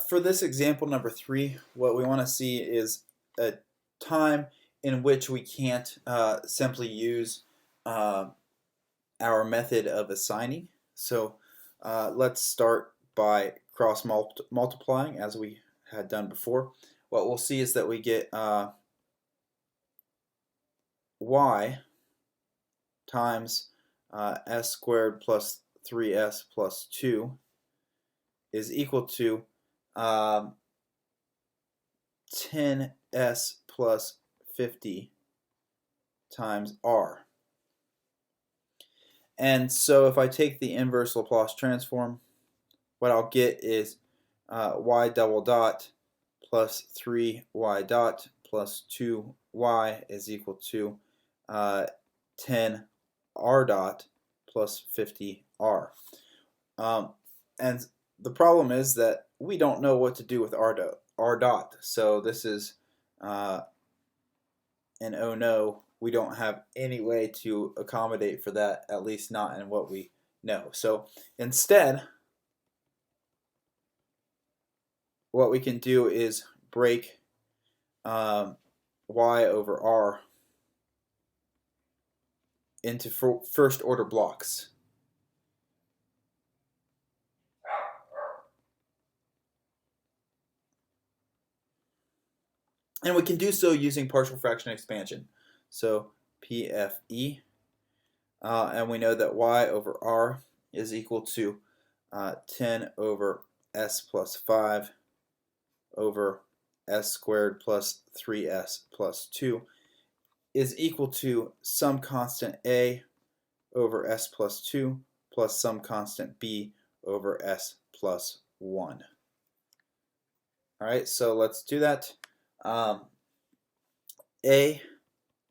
For this example number 3, what we want to see is a time in which we can't simply use uh, our method of assigning. So let's start by cross multiplying as we had done before. What we'll see is that we get y times s squared plus 3s plus 2 is equal to 10s plus 50 times r. And so if I take the inverse Laplace transform, what I'll get is y double dot plus 3y dot plus 2y is equal to 10r dot plus 50r. And the problem is that we don't know what to do with r dot. So this is an oh no, we don't have any way to accommodate for that, at least not in what we know. So instead, what we can do is break y over r into first order blocks. And we can do so using partial fraction expansion. So PFE, and we know that y over r is equal to 10 over s plus 5 over s squared plus 3s plus 2 is equal to some constant a over s plus 2 plus some constant b over s plus 1. All right, so let's do that. A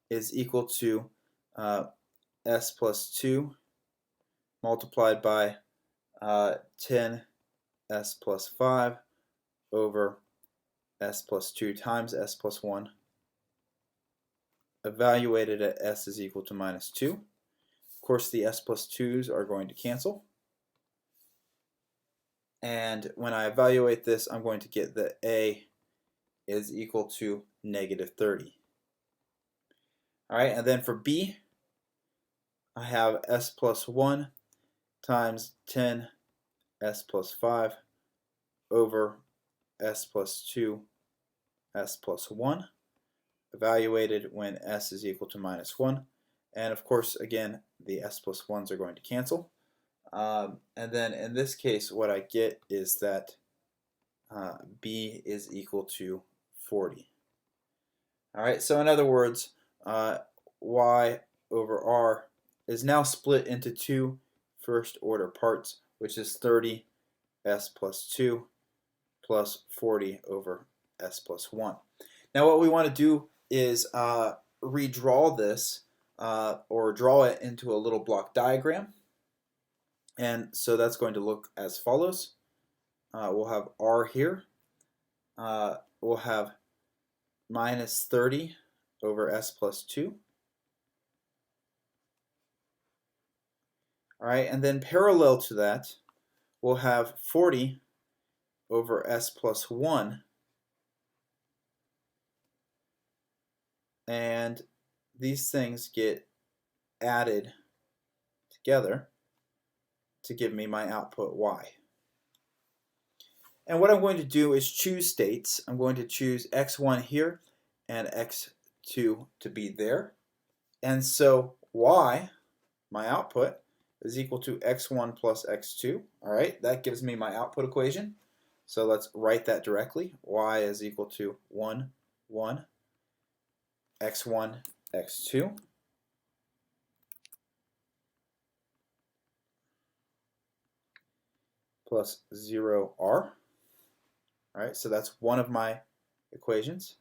is equal to s plus 2 multiplied by 10 s plus 5 over s plus 2 times s plus 1, evaluated at s is equal to minus 2. Of course, the s plus 2's are going to cancel. And when I evaluate this, I'm going to get that a is equal to negative 30. All right, and then for b, I have s plus 1 times 10 s plus 5 over s plus 2 s plus 1, evaluated when s is equal to minus 1. And of course, again, the s plus 1's are going to cancel. And then in this case, what I get is that b is equal to 40. All right, so in other words, y over r is now split into two first order parts, which is 30 s plus 2 plus 40 over s plus 1. Now what we want to do is redraw this or draw it into a little block diagram. And so that's going to look as follows. We'll have r here. We'll have minus 30 over s plus 2. All right, and then parallel to that, we'll have 40 over s plus 1. And these things get added together to give me my output y. And what I'm going to do is choose states. I'm going to choose x1 here and x2 to be there. And so y, my output, is equal to x1 plus x2. All right, that gives me my output equation. So let's write that directly. Y is equal to 1, 1, x1, x2. Plus 0r. All right, so that's one of my equations.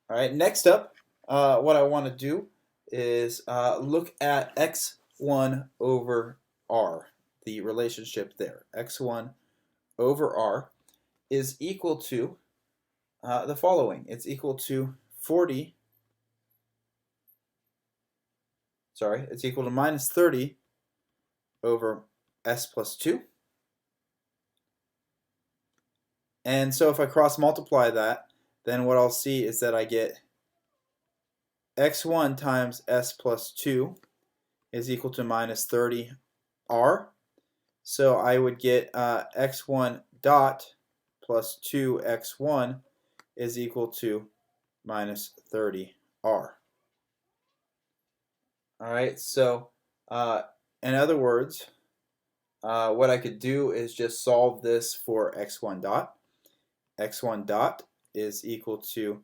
All right, next up, what I want to do is look at x1 over r, the relationship there. x1 over r is equal to the following. It's equal to 40, it's equal to minus 30 over s plus 2. And so if I cross multiply that, then what I'll see is that I get x1 times s plus 2 is equal to minus 30r. So I would get x1 dot plus 2x1 is equal to minus 30r. Alright, so in other words, what I could do is just solve this for x1 dot. x1 dot is equal to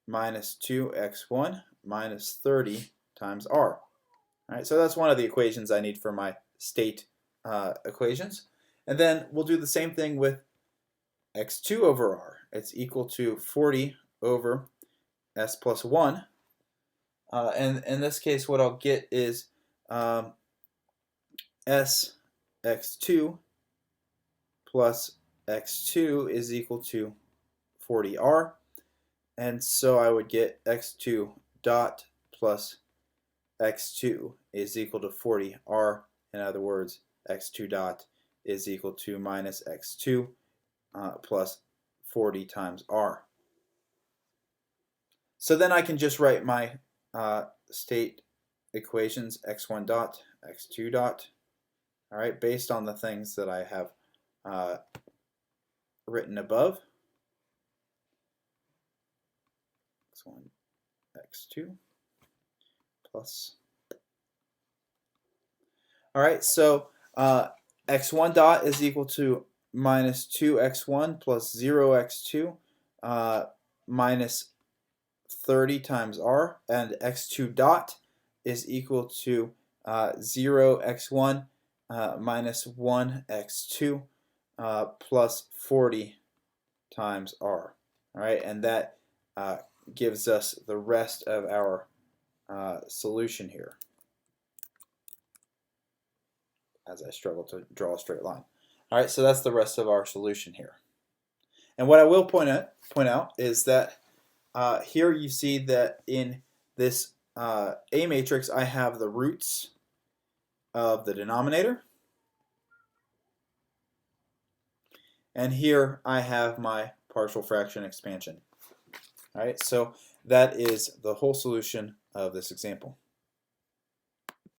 minus 2x1 minus 30 times r. Alright, so that's one of the equations I need for my state equations. And then we'll do the same thing with x2 over r. It's equal to 40 over s plus 1. And in this case, what I'll get is s x2 plus x2 is equal to 40r. And so I would get x2 dot plus x2 is equal to 40r. In other words, x2 dot is equal to minus x2 plus 40 times r. So then I can just write my state equations, x1 dot, x2 dot, all right, based on the things that I have written above. x1, x2 plus. All right, so x1 dot is equal to minus 2x1 plus 0x2 minus 30 times r, and x2 dot is equal to 0x1 minus 1x2 plus 40 times r. All right, and that gives us the rest of our solution here, as I struggle to draw a straight line. All right, so that's the rest of our solution here. And what I will point out is that here you see that in this A matrix, I have the roots of the denominator. And here I have my partial fraction expansion. All right, so that is the whole solution of this example.